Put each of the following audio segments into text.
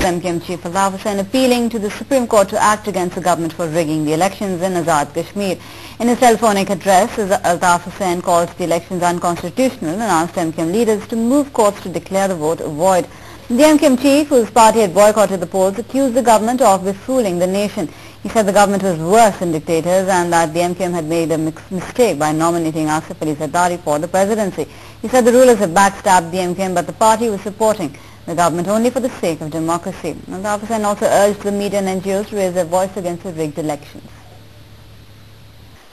MKM Chief Altaf Hussain appealing to the Supreme Court to act against the government for rigging the elections in Azad Kashmir. In his telephonic address, Altaf Hussain called the elections unconstitutional and asked MKM leaders to move courts to declare the vote void. The MKM chief, whose party had boycotted the polls, accused the government of befooling the nation. He said the government was worse than dictators and that the MKM had made a mistake by nominating Asif Ali Zardari for the presidency. He said the rulers had backstabbed the MKM, but the party was supporting the government only for the sake of democracy. Altaf Hussain also urged the media and NGOs to raise their voice against the rigged elections.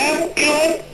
MQM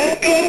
MQM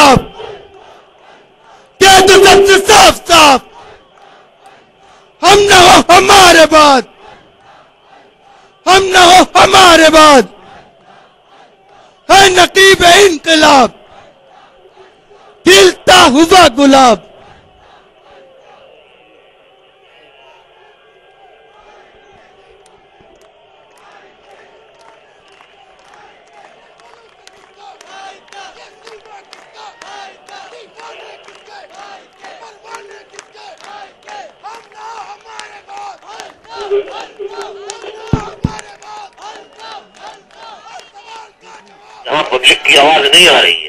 انقلاب کہہ دو سب سے صاف صاف ہم نہ ہو ہمارے بعد ہم نہ ہو ہمارے بعد ہے نقیب انقلاب کھلتا ہوا گلاب یہاں پبلک کی آواز نہیں آ رہی ہے.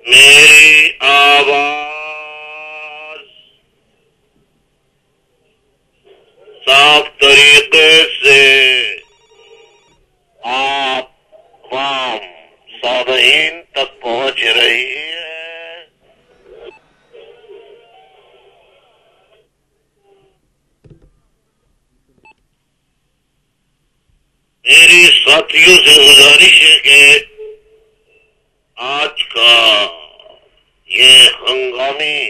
میری آواز صاف طریقے سے آپ عوام سامعین تک پہنچ رہی ہے. میری ساتھیوں سے گزارش ہے کہ آج کا یہ ہنگامی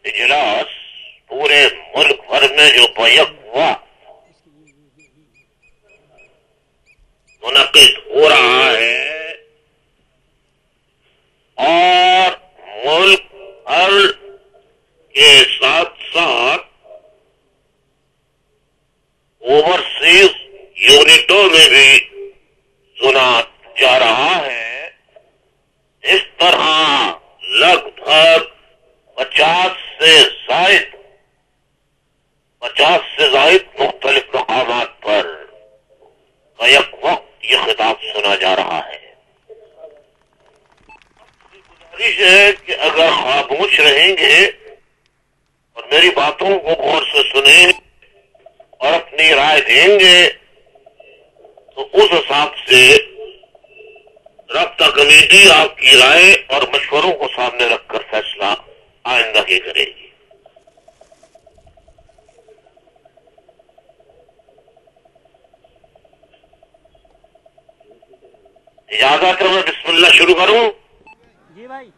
اجلاس پورے ملک بھر میں جو بیک ہوا منعقد ہو رہا ہے اور ملک بھر کے ساتھ ساتھ اوورسیز یونٹوں میں بھی سنا جا رہا ہے. اس طرح لگ بھگ 50 سے زائد مختلف مقامات پر بیک وقت یہ خطاب سنا جا رہا ہے. گزارش ہے کہ اگر خاموش رہیں گے اور میری باتوں کو غور سے سنیں اور اپنی رائے دیں گے تو اس حساب سے رابطہ کمیٹی آپ کی رائے اور مشوروں کو سامنے رکھ کر فیصلہ آئندہ ہی کرے گی. اجازت ہے میں بسم اللہ شروع کروں. جی بھائی.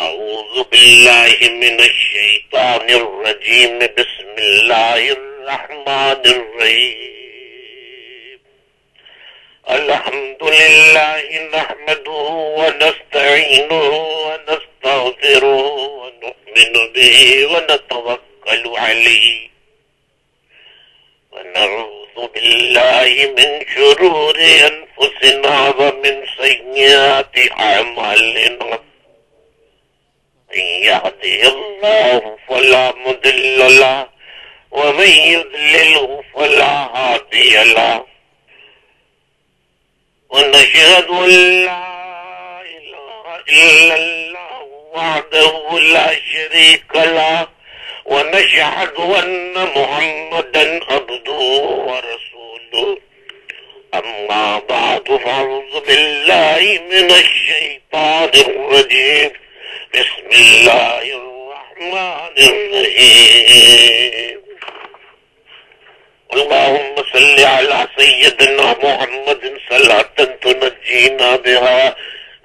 اعوذ باللہ من الشیطان الرجیم بسم اللہ الرحمن الرحیم. الحمد للہ نحمده ونستعینه ونستغفره ونؤمن به ونتوکل علیہ ونعوذ باللہ من شرور انفسنا ومن سیئات اعمالنا. من يهده الله فلا مضل له ومن يضلله فلا هادي له. ونشهد أن لا إله إلا الله وحده لا شريك له ونشهد أن محمدا عبده ورسوله. أما بعد فأعوذ بالله من الشيطان الرجيم. بسم الله الرحمن الرحيم. اللهم صل على سيدنا محمد صلاة تنجينا بها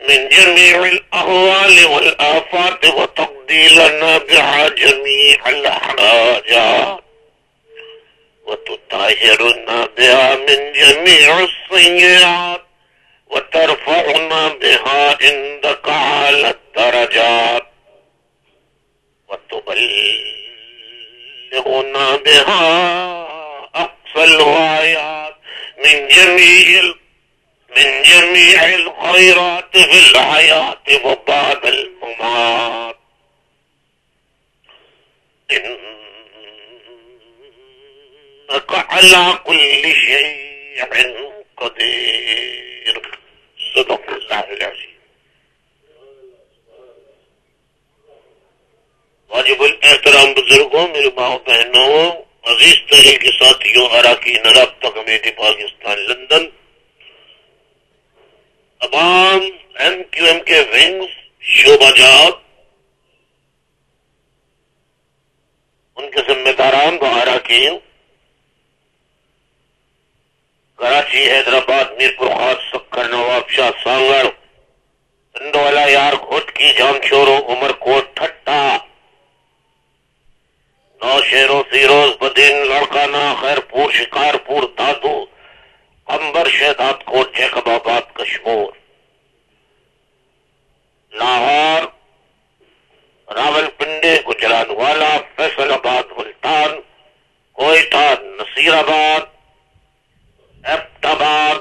من جميع الأهوال والآفات وتقضي لنا بها جميع الحاجات وتطهرنا بها من جميع السيئات وترفعنا بها عندك على الدرجات وتبلغنا بها أقصى الغايات من جميع الخيرات في الحياة وبعد الممات. إنك على كل شيء قدير. صدق الله العظيم. واجب الاحترام تمام بزرگوں، میری ماں بہنوں، عزیز تحریک کے ساتھیوں، اراکین رابطہ کمیٹی پاکستان لندن، تمام ایم کیو ایم کے ونگز، شعبہ جات، ان کے ذمہ داران و اراکین، کراچی، حیدرآباد، میرپور خاص، سکر، نواب شاہ، سانگڑ، سندھولا، یار گھٹ کی، جام شورو، عمر کوٹ، ٹھٹا، نوشہروں، سیروز، بدین، لڑکانہ، خیرپور، شکارپور، دادو، امبر، شہداد کوٹ، جیکب آباد، کشمور، لاہور، راول پنڈی، گجرانوالا، فیصل آباد، ملتان، کوئٹہ، نصیر آباد، ایبٹ آباد،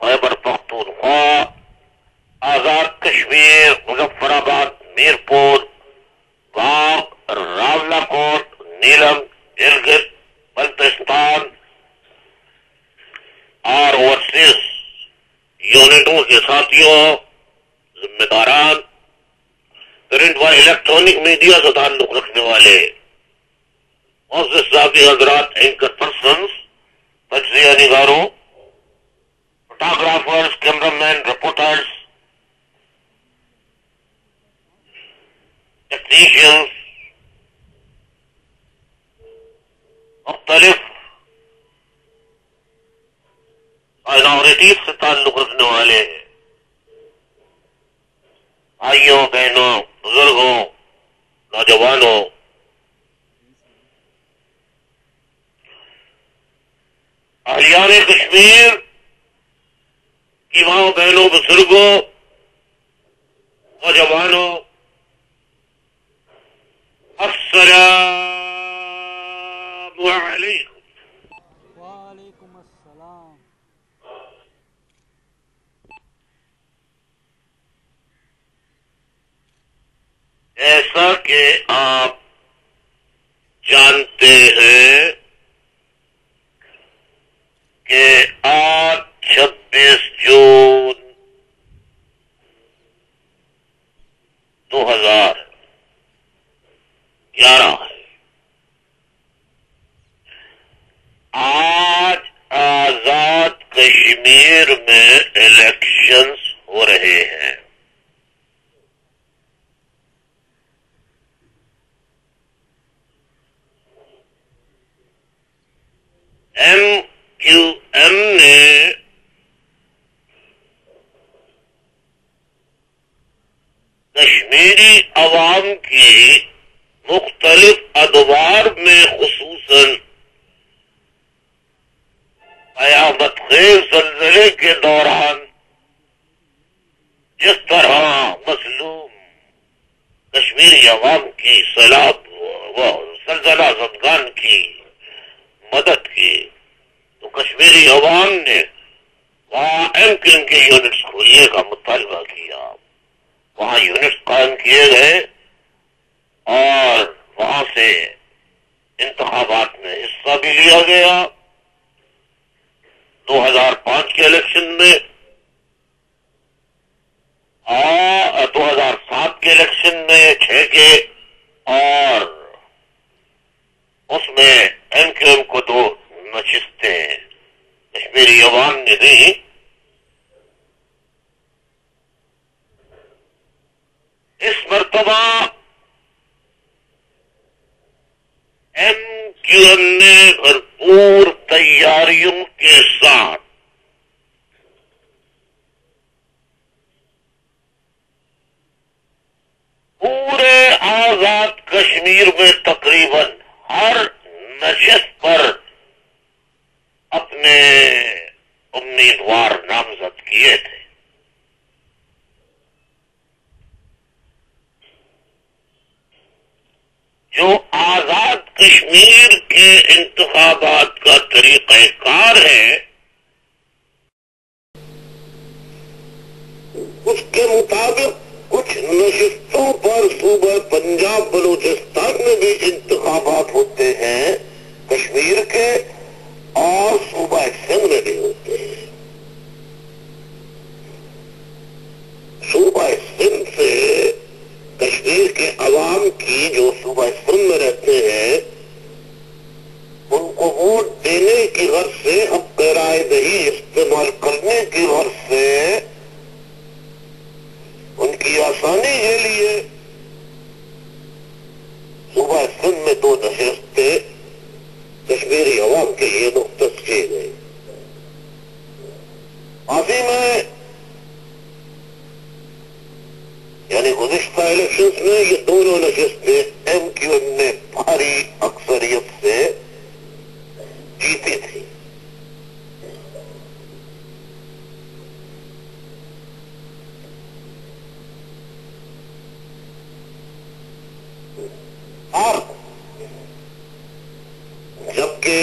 خیبر پختونخوا، آزاد کشمیر، مظفر آباد، میرپور، باغ، راولہ کوٹ، نیلم، گلگت، بلتستان اور اوورسیز یونٹوں کے ساتھیوں، ذمہ داران، پرنٹ و الیکٹرانک میڈیا سے تعلق رکھنے والے معزز صحافی حضرات، اینکر پرسنز، تجزیہ نگاروں، فوٹوگرافرز، کیمرہ مین، رپورٹرز، ٹیکنیشینز، مختلف مائنورٹیز سے تعلق رکھنے والے بھائیوں، بہنوں، بزرگوں، نوجوانوں، اہلیان کشمیر کی ماں، بہنوں، بزرگوں، نوجوانوں، السلام علیکم۔ وعلیکم السلام۔ ایسا کہ آپ جانتے ہیں کہ آج 26 جون 2011 ہے۔ آج آزاد کشمیر میں الیکشنز ہو رہے ہیں۔ ایم کیو ایم نے کشمیری عوام کی مختلف ادوار میں، خصوصاً قیامت خیز زلزلے کے دوران جس طرح مظلوم کشمیری عوام کی سیلاب و زلزلہ زدگان کی مدد کی، تو کشمیری عوام نے وہاں ایم کیو ایم کے یونٹس کھولنے کا مطالبہ کیا، وہاں یونٹس قائم کیے گئے اور وہاں سے انتخابات میں حصہ بھی لیا گیا۔ 2005 کے الیکشن میں اور 2007 کے الیکشن میں 6 کے، اور اس میں ایم کیو ایم کو 2 نشستیں کشمیری عوام نے دی۔ اس مرتبہ ایم کیو ایم نے بھرپور تیاریوں کے ساتھ پورے آزاد کشمیر میں تقریباً ہر نشست پر اپنے امیدوار نامزد کیے تھے۔ جو آزاد کشمیر کے انتخابات کا طریقہ کار ہے، اس کے مطابق کچھ نشستوں پر صوبہ پنجاب، بلوچستان میں بھی انتخابات ہوتے ہیں کشمیر کے، اور صوبہ سندھ میں بھی ہوتے ہیں۔ صوبہ سندھ سے کشمیر کے عوام کی جو صوبہ سندھ میں رہتے ووٹ دینے کی غرض سے، حق رائے دہی استعمال کرنے کی غرض سے ان کی آسانی کے لیے صوبہ سندھ میں 2 نشستیں کشمیری عوام کے لیے مختص کی گئی. ماضی میں یعنی گزشتہ الیکشنز میں یہ دونوں نشستیں ایم کیو ایم نے بھاری اکثریت سے جیتی تھی. اور جبکہ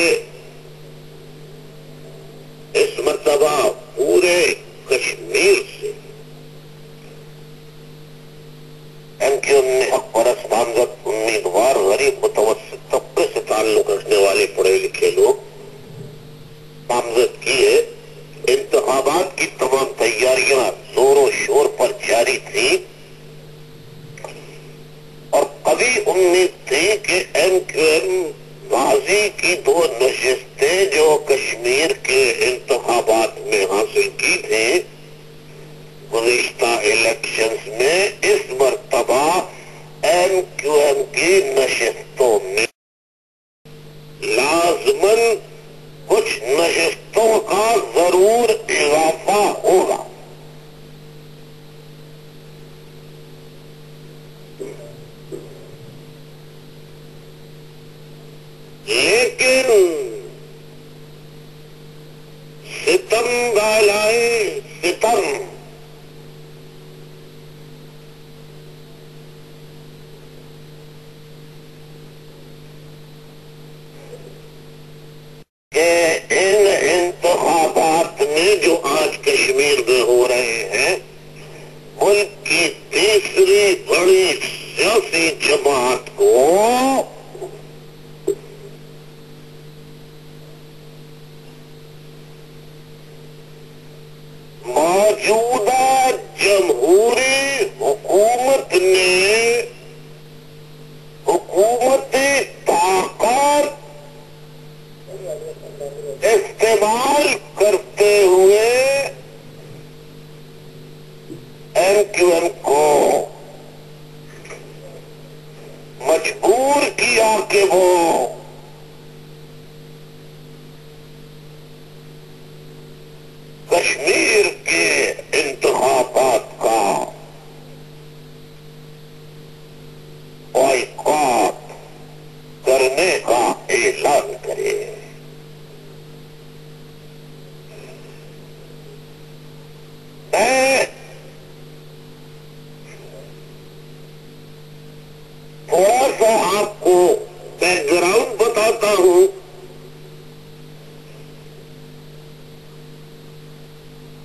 اس مرتبہ پورے کشمیر سے ایم کیو ایم نے حق پرست نامزد امیدوار غریب متوسط طبقے سے تعلق رکھنے والے پڑھے لکھے لوگ نامزد کیے. انتخابات کی تمام تیاریاں زور و شور پر جاری تھیں اور کبھی امید تھی کہ ایم کیو ایم ماضی کی 2 نشستیں جو کشمیر کے انتخابات میں حاصل کی تھی گزشتہ الیکشنز میں، اس مرتبہ ایم کیو ایم کی نشستوں میں لازماً کچھ نشستوں کا ضرور اضافہ ہوگا. لیکن ستم بالائے ستم کہ ان انتخابات میں جو آج کشمیر میں ہو رہے ہیں ملک کی تیسری بڑی سیاسی جماعت کو موجودہ جمہوری حکومت نے حکومتی طاقت استعمال کرتے ہوئے ایم کیو ایم کو مجبور کیا کہ وہ کشمیر کے انتخابات کا بائیکاٹ کرنے کا اعلان کرے. میں تھوڑا سا آپ کو بیک گراؤنڈ بتاتا ہوں.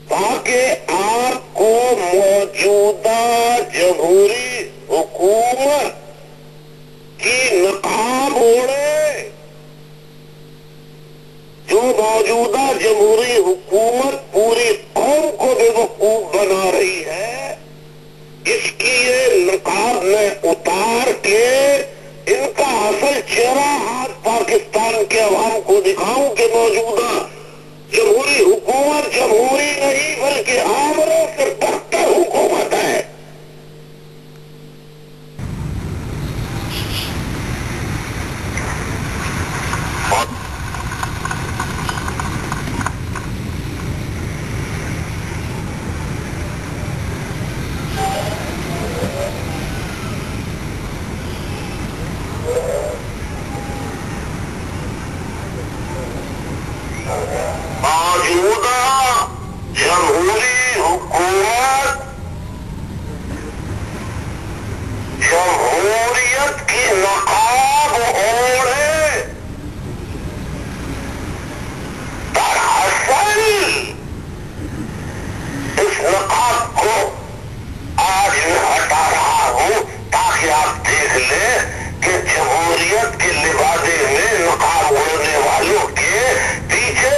تاکہ آپ کو موجودہ جمہوری حکومت کی نقاب اوڑے. جو موجودہ جمہوری حکومت پوری قوم کو بے وقوف بنا رہی ہے، اس کی یہ نقاب میں اتار کے ان کا اصل چہرہ آج پاکستان کے عوام کو دکھاؤں کہ موجودہ جمہوری حکومت جمہوری نہیں بلکہ آمروں سے بدتر حکومت ہے. موجودہ جمہوری حکومت جمہوریت کی نقاب اوڑھے. دراصل اس نقاب کو آج میں ہٹا رہا ہوں تاکہ آپ دیکھ لیں کہ جمہوریت کے لبادے میں نقاب اوڑھنے والوں کے پیچھے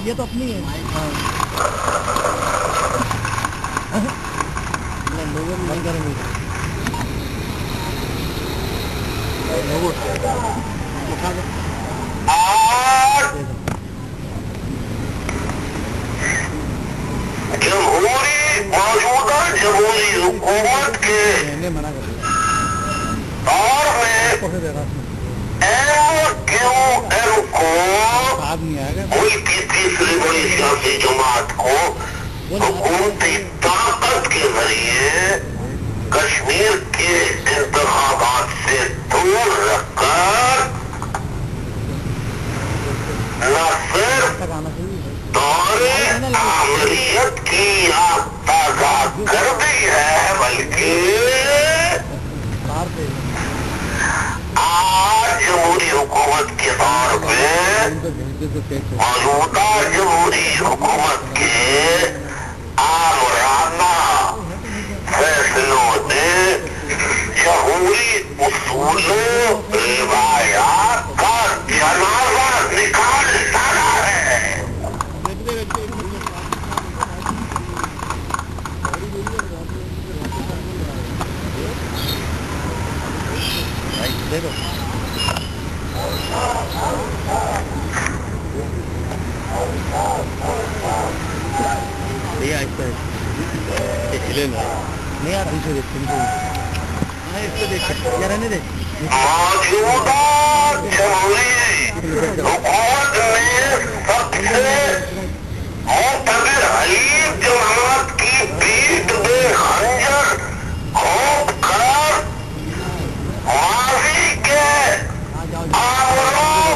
یہ تو اپنی ہے. موجودہ جمہوری حکومت کے دور میں MQM کو ملک کی تیسری بڑی سیاسی جماعت کو حکومتی طاقت کے ذریعے کشمیر کے انتخابات سے دور رکھ کر نہ صرف دور عملیت کی آگ تازہ کر دی ہے بلکہ آج جمہوری حکومت کے دور میں موجودہ جمہوری حکومت کے آمرانہ فیصلوں نے جمہوری اصولوں روایات کا جنازہ نکال ڈالا ہے. موجودہ جمہوری حکومت میں سب سے معتبر حلیف جماعت کی پیٹھ میں خنجر گھونپ کر ماضی کے آمروں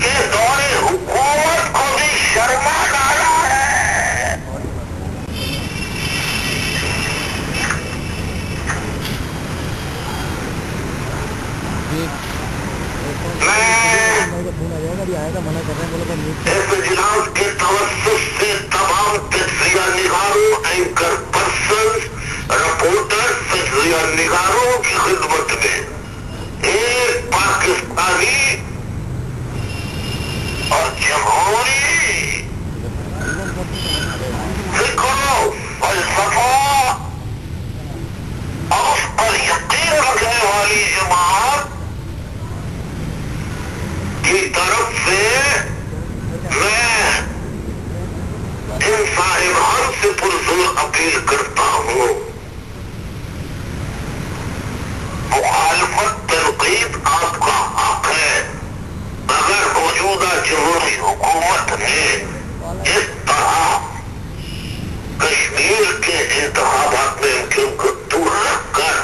کے دور حکومت کو بھی شرما ڈالا ہے. اس اجلاس کے توسط سے تمام تجزیہ نگاروں اینکر پرسنز رپورٹر تجزیہ نگاروں کی خدمت میں ایک پاکستانی اور جمہوری فکر و فلسفہ اور اس پر یقین رکھنے والی جماعت کی طرف سے میں ان صاحبان سے پرزور اپیل کرتا ہوں. مخالفت تنقید آپ کا حق ہے، مگر موجودہ جمہوری حکومت نے اس طرح کشمیر کے انتخابات میں MQM کو دور رکھ کر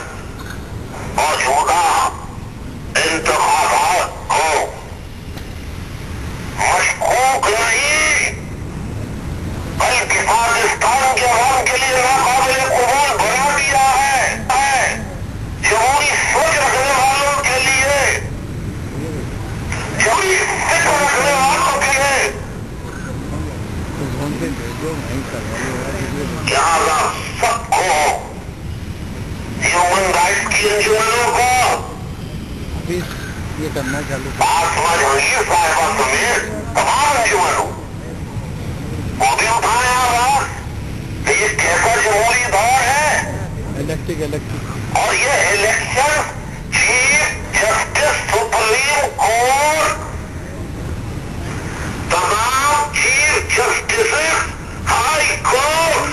موجودہ انتخابات کو مشکوک نہیں بلکہ پاکستان کے عوام کے لیے ناقابل قبول بنا دیا ہے. جمہوری سوچ رکھنے والوں کے لیے، جمہوری فکر رکھنے والوں کے لیے لہٰذا سب کو ہیومن رائٹس کی انجمنوں کو یہ کرنا چاہیے. آسما جہانگیر صاحبہ سمیت تمام انجمنوں وہ بھی اٹھائیں آواز کہ یہ کیسا جمہوری دور ہے. اور یہ election chief justice supreme court, تمام چیف جسٹسز ہائی کورٹ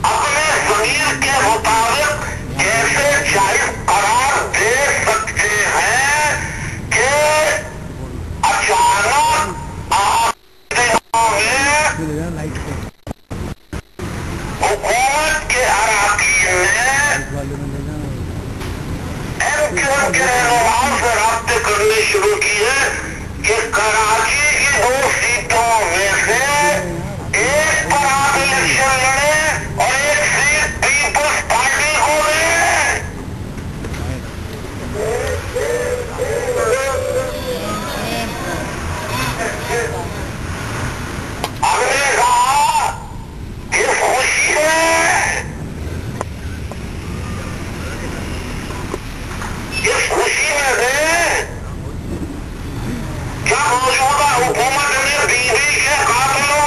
اپنے ضمیر کے مطابق کیسے جائز قرار دے سکتے ہیں کہ اچانک حکومت کے اراکین نے MQM کے رہنماؤں سے رابطے کرنے شروع کیے کہ کراچی کی 2 سیٹوں میں سے ایک پر آپ الیکشن لڑے اور ایک سیٹ پیپلز پارٹی کو دے. ہم نے کہا اس خوشی میں کیا موجودہ حکومت نے بیوی کے قاتلوں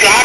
4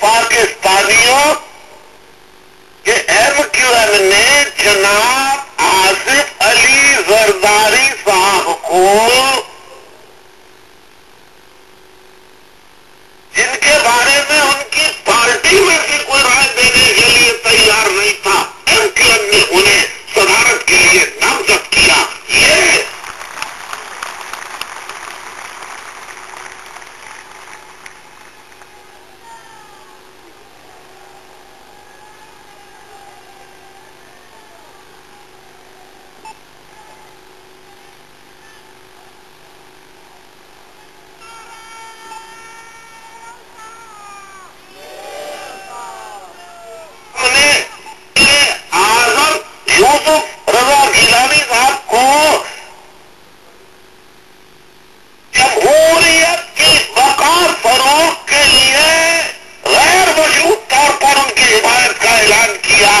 پاکستانیوں کہ ایم کیو ایم نے جناب آصف علی زرداری صاحب کو، جن کے بارے میں ان کی پارٹی میں سے کوئی رائے دینے کے لیے تیار نہیں تھا، ایم کیو ایم نے انہیں صدارت کے لیے نامزد کیا. یہ یوسف رضا گیلانی صاحب کو جمہوریت کی بقا فروغ کے لیے غیر مشروط طور پر ان کی حمایت کا اعلان کیا.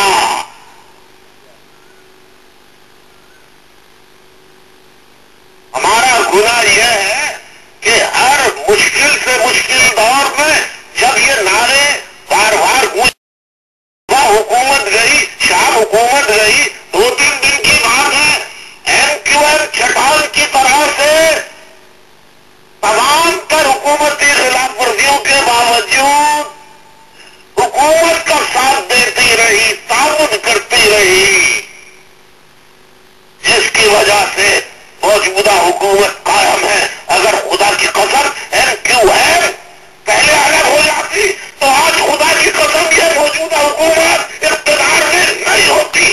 ہمارا گناہ یہ ہے کہ ہر مشکل سے مشکل دور میں جب یہ نعرے بار بار گونجے، حکومت گئی، شام حکومت گئی، 2-3 دن کی بات ہے، ایم کیو ایم چٹان کی طرح سے تمام تر حکومتی خلاف ورزیوں کے باوجود حکومت کا ساتھ دیتی رہی، تعاون کرتی رہی، جس کی وجہ سے موجودہ حکومت قائم ہے. اگر خدا کی قسم ایم کیو ایم پہلے الگ ہو جاتی تو آج خدا کی قسم یہ موجودہ حکومت اقتدار میں نہیں ہوتی.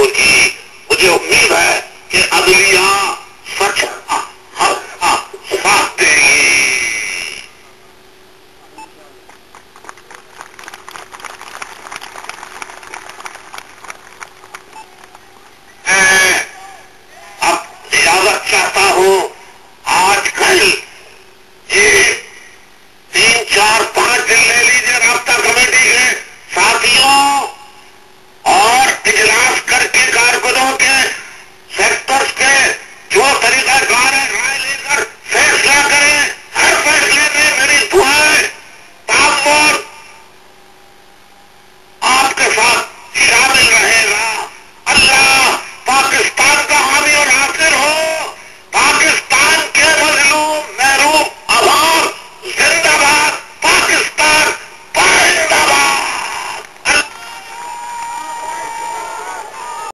قبول کی. مجھے امید ہے کہ عدلیہ